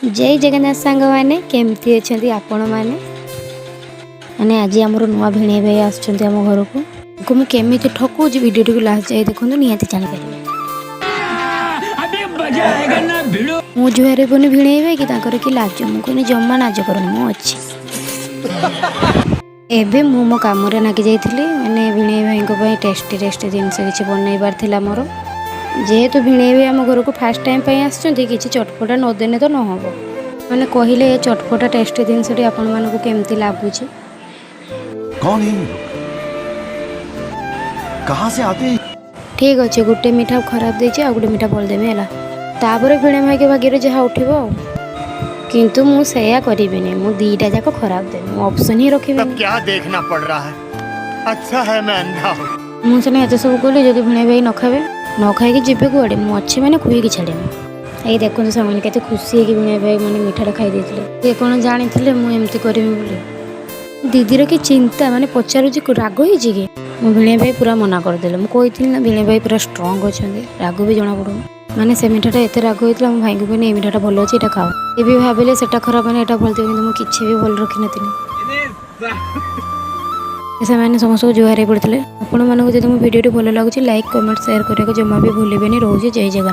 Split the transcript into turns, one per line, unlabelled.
जय जगन्नाथ सांग मैंने केमती अच्छा आपण मैंने आज आम नुआ भिणे भाई आम घर को मुझे केमी ठकुच वीडियो टी लास्ट जाए देखो निहाती जापर मु जुआरे पुनि भिणे भाई कि कि लाज मुझे जमा नाज कर अच्छी एबे मो कम नागी जाइली मैंने भिणे भाई टेस्टी टेस्टी जिनस किसी बनइबार था मोर जेहेतु भिणे भाई आम घर को फास्ट टाइम कि चटपटा नदेने तो न हम मैंने कहले चटपटा टेस्टी जिनस आपण मानक केमती लगुच
कौन है कहाँ से आते हैं?
ठीक अच्छे गोटे मीठा खराब देती आ गोटे मीठा बोलदेमी है तापर भिणे भाई के भाग्य जहाँ उठो किंतु मुझे करी मु दीटा जाक खराब देवी ऑप्शन ही रखी
क्या देखना पड़ रहा है। अच्छा है मैं अंधा हूँ।
मुझे एत सब कहली जब भिणे भाई न खावे न खाई जीवे कूड़े मुझे मैंने खुईक छाड़ेमी ये देखते सामने के खुशी है कि भिणे भाई मैंने मीठाटा खाई ये कौन जानी मुझे करी दीदीर कि चिंता माने पचारूँ राग हो भिणे भाई पूरा मना करदे मुझे ना भिणे भाई पूरा स्ट्रंग अच्छा राग भी जना पड़ू माने से मीठाटा एत राग होता मो भाई को कहनी मीठाटा भल अच्छे ये खाओ ये भी भाविले से खराब मैंने यहाँ भल थी कि मुझे भी भल रखी नी समस्त जुआर पड़ते आपण मानक जब मो वीडियो भल लगुच लाइक कमेंट शेयर करने को जमा भी भूलें रोचे जय जगन्नाथ।